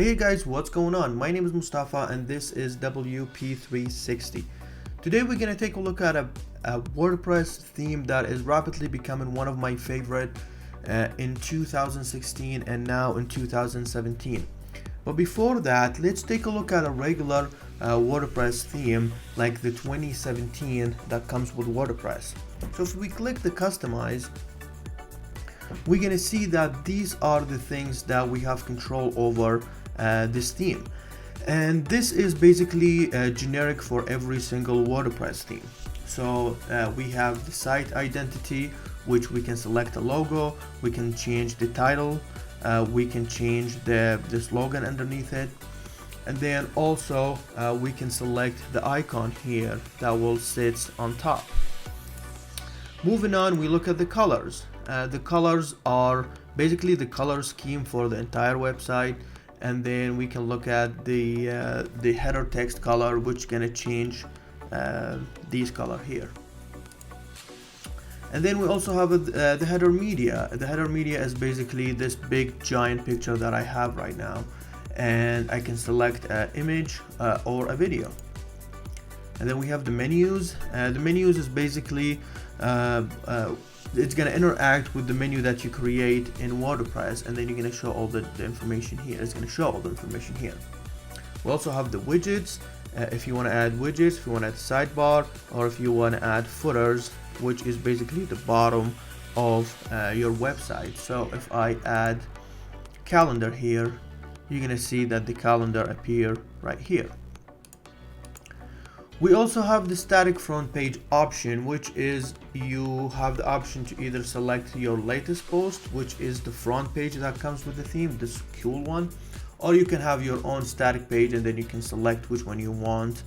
Hey guys, what's going on? My name is Mustafa and this is WP360. Today we're going to take a look at a WordPress theme that is rapidly becoming one of my favorite in 2016 and now in 2017. But before that, let's take a look at a regular WordPress theme like the 2017 that comes with WordPress. So if we click the customize, we're going to see that these are the things that we have control over this theme, and this is basically generic for every single WordPress theme. So we have the site identity, which we can select a logo, we can change the title, we can change the slogan underneath it, and then also we can select the icon here that will sit on top. Moving on, we look at the colors. The colors are basically the color scheme for the entire website, and then we can look at the header text color, which is gonna change these color here. And then we also have the header media. The header media is basically this big giant picture that I have right now, and I can select an image or a video. And then we have the menus. The menus is basically it's going to interact with the menu that you create in WordPress, and then you're going to show all the information here. It's going to show all the information here. We also have the widgets. If you want to add widgets, if you want to add sidebar, or if you want to add footers, which is basically the bottom of your website. So if I add calendar here, you're going to see that the calendar appear right here. We also have the static front page option, which is you have the option to either select your latest post, which is the front page that comes with the theme, this cool one, or you can have your own static page and then you can select which one you want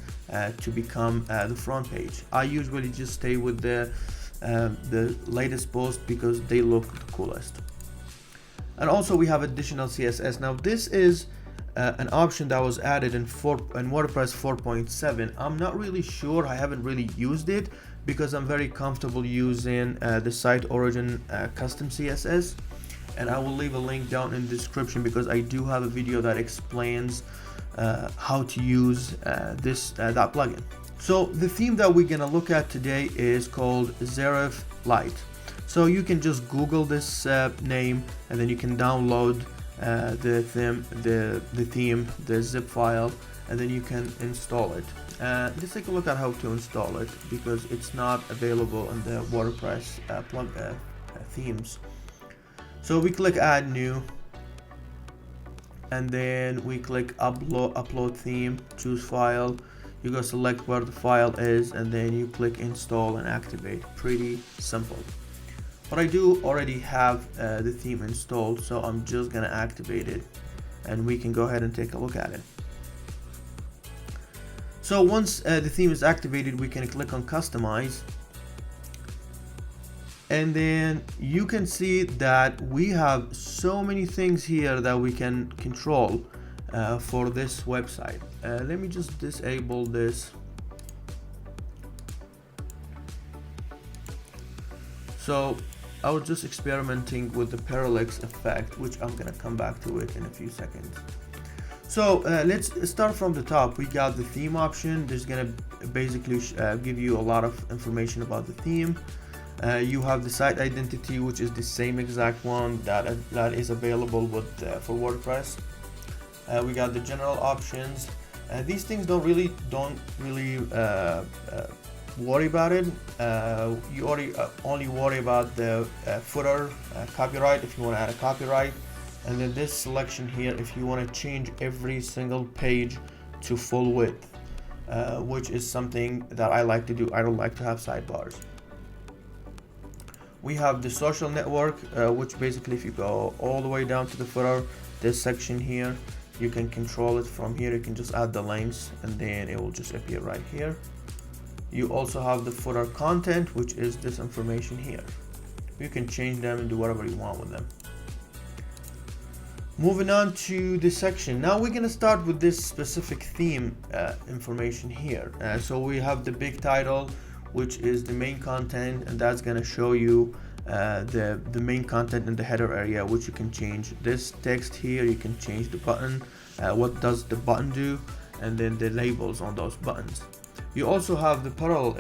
to become the front page. I usually just stay with the latest post because they look the coolest. And also we have additional CSS. Now this is an option that was added in WordPress 4.7. I'm not really sure, I haven't really used it because I'm very comfortable using the site origin custom CSS, and I will leave a link down in the description because I do have a video that explains how to use that plugin. So the theme that we're gonna look at today is called Zerif Lite. So you can just Google this name, and then you can download the theme, the zip file, and then you can install it. Let's take a look at how to install it because it's not available in the WordPress themes. So we click add new, and then we click upload theme, choose file. You go select where the file is, and then you click install and activate. Pretty simple. But I do already have the theme installed, so I'm just gonna activate it, and we can go ahead and take a look at it. So once the theme is activated, we can click on customize, and then you can see that we have so many things here that we can control for this website. Let me just disable this. So I was just experimenting with the parallax effect, which I'm gonna come back to it in a few seconds. So let's start from the top. We got the theme option. This is gonna basically give you a lot of information about the theme. You have the site identity, which is the same exact one that is available for WordPress. We got the general options. These things don't really worry about it. You only worry about the footer copyright if you want to add a copyright, and then this selection here if you want to change every single page to full width, which is something that I like to do. I don't like to have sidebars. We have the social network, which basically if you go all the way down to the footer, this section here, you can control it from here. You can just add the links and then it will just appear right here. You also have the footer content, which is this information here. You can change them and do whatever you want with them. Moving on to this section. Now we're gonna start with this specific theme information here. So we have the big title, which is the main content, and that's gonna show you the main content in the header area, which you can change this text here. You can change the button what does the button do, and then the labels on those buttons. You also have the parallel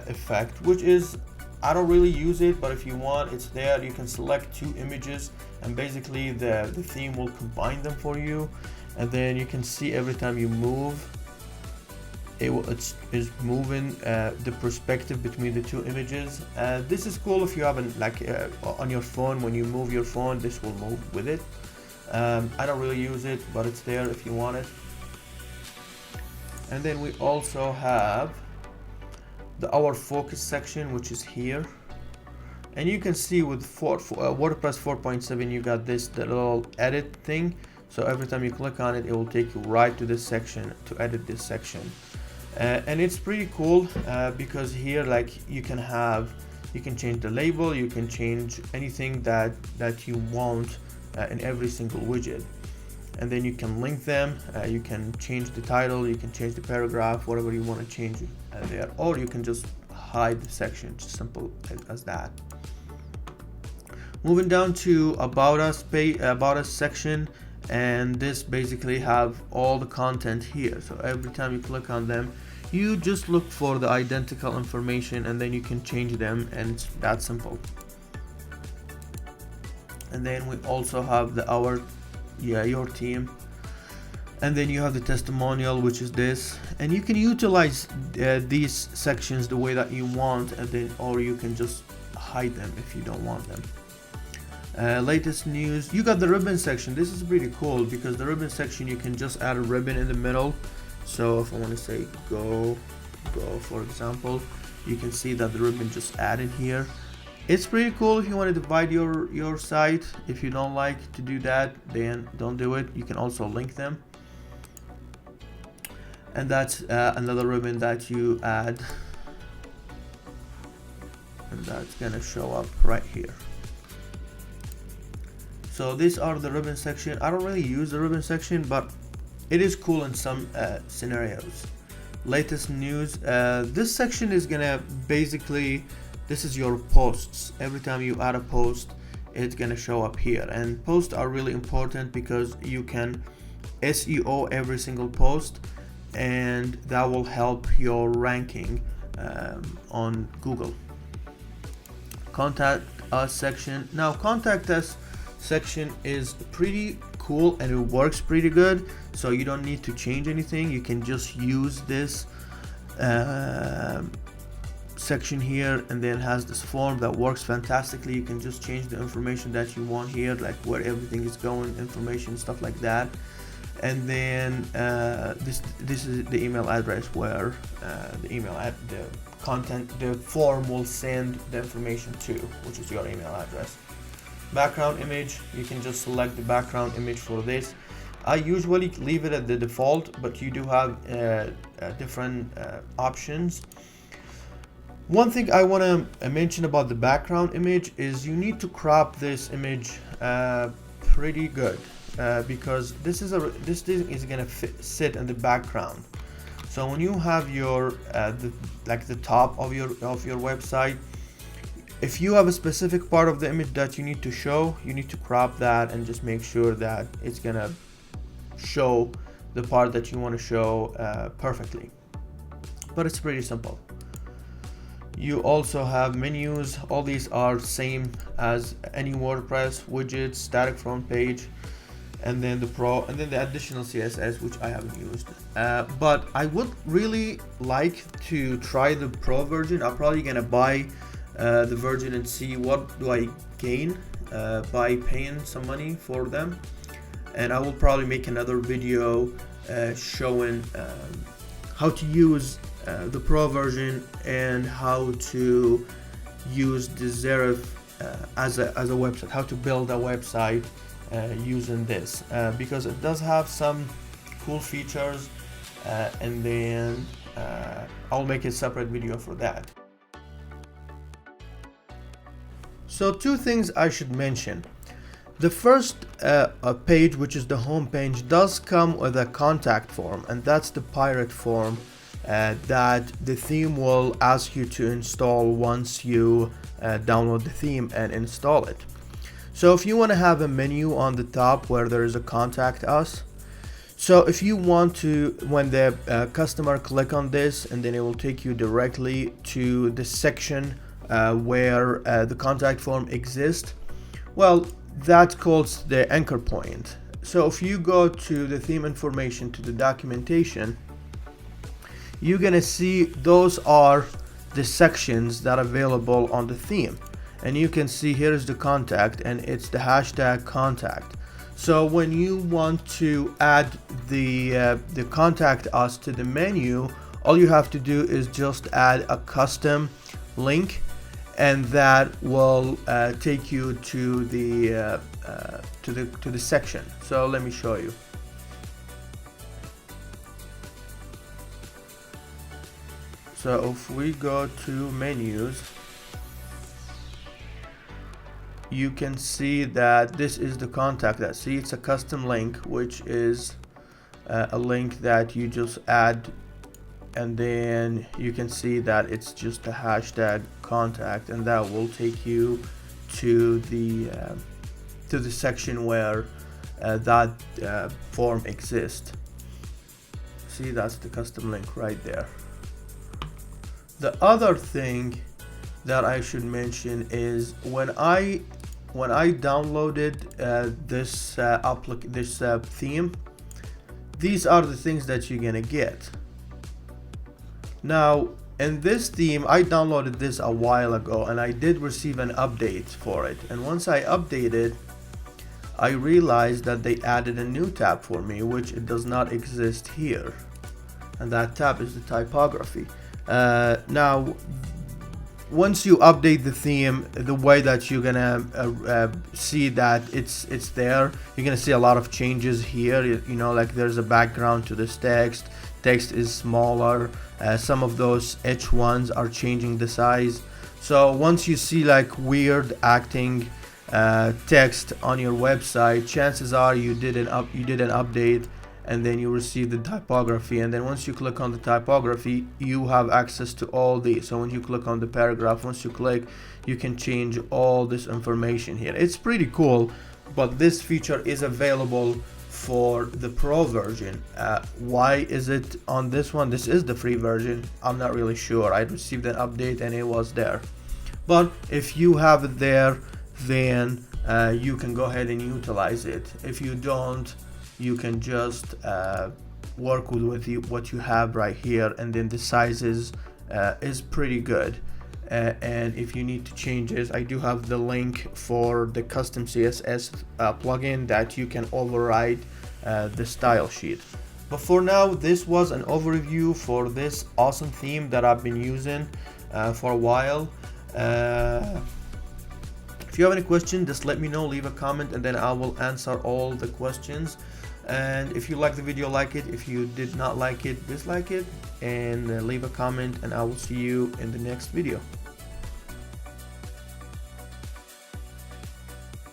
effect, which is, I don't really use it, but if you want, it's there. You can select two images and basically the theme will combine them for you, and then you can see every time you move, it's moving the perspective between the two images. This is cool if you have on your phone. When you move your phone, this will move with it. I don't really use it, but it's there if you want it. And then we also have our focus section, which is here, and you can see with WordPress 4.7 you got the little edit thing, so every time you click on it, it will take you right to this section to edit this section. And it's pretty cool because here, like, you can change the label, you can change anything that you want in every single widget, and then you can link them, you can change the title, you can change the paragraph, whatever you want to change there, or you can just hide the section, just simple as that. Moving down to about us section, and this basically have all the content here. So every time you click on them, you just look for the identical information, and then you can change them, and it's that simple. And then we also have your team, and then you have the testimonial, which is this, and you can utilize these sections the way that you want, and then or you can just hide them if you don't want them. Latest news, you got the ribbon section. This is pretty cool because the ribbon section, you can just add a ribbon in the middle. So if I want to say go for example, you can see that the ribbon just added here. It's pretty cool if you want to divide your site. If you don't like to do that, then don't do it. You can also link them, and that's another ribbon that you add, and that's gonna show up right here. So these are the ribbon section. I don't really use the ribbon section, but it is cool in some scenarios. Latest news, this section is gonna basically, this is your posts. Every time you add a post, it's gonna show up here, and posts are really important because you can SEO every single post, and that will help your ranking on Google. Contact us section. Now, contact us section is pretty cool and it works pretty good, so you don't need to change anything. You can just use this section here, and then it has this form that works fantastically. You can just change the information that you want here, like where everything is going, information, stuff like that. And then this is the email address where the form will send the information to, which is your email address. Background image, you can just select the background image for this. I usually leave it at the default, but you do have different options. One thing I want to mention about the background image is you need to crop this image pretty good because this thing is gonna sit in the background. So when you have your the top of your website, if you have a specific part of the image that you need to show, you need to crop that and just make sure that it's gonna show the part that you want to show perfectly. But it's pretty simple. You also have menus. All these are same as any WordPress widgets, static front page, and then the pro, and then the additional CSS, which I haven't used. But I would really like to try the pro version. I'm probably gonna buy the version and see what do I gain by paying some money for them, and I will probably make another video showing how to use the pro version and how to use the Zerif as a website, how to build a website using this, because it does have some cool features, and then I'll make a separate video for that. So two things I should mention. The first page, which is the home page, does come with a contact form, and that's the pirate form that the theme will ask you to install once you download the theme and install it. So if you want to have a menu on the top where there is a contact us, So if you want to, when the customer click on this, and then it will take you directly to the section where the contact form exists, well, that calls the anchor point. So if you go to the theme information, to the documentation, you're gonna see those are the sections that are available on the theme. And you can see here is the contact, and it's the hashtag contact. So when you want to add the contact us to the menu, all you have to do is just add a custom link, and that will take you to the section. So let me show you. So if we go to menus, you can see that this is the contact. That see, it's a custom link, which is a link that you just add, and then you can see that it's just a hashtag contact, and that will take you to the section where that form exists. See, that's the custom link right there. The other thing that I should mention is when I downloaded this theme, these are the things that you're gonna get. Now, in this theme, I downloaded this a while ago, and I did receive an update for it. And once I updated, I realized that they added a new tab for me, which it does not exist here. And that tab is the typography. Now, once you update the theme, the way that you're gonna see that it's there, you're gonna see a lot of changes here. You know, like there's a background to this text is smaller, some of those H1s are changing the size. So once you see like weird acting text on your website, chances are you did an update, and then you receive the typography. And then once you click on the typography, you have access to all these. So when you click on the paragraph, once you click, you can change all this information here. It's pretty cool, but this feature is available for the pro version. Why is it on this one? This is the free version. I'm not really sure. I received an update and it was there. But if you have it there, then you can go ahead and utilize it. If you don't, you can just work with what you have right here, and then the sizes is pretty good. And if you need to change it, I do have the link for the custom CSS plugin that you can override the style sheet. But for now, this was an overview for this awesome theme that I've been using for a while. If you have any questions, just let me know, leave a comment, and then I will answer all the questions. And if you like the video, like it. If you did not like it, dislike it, and leave a comment, and I will see you in the next video.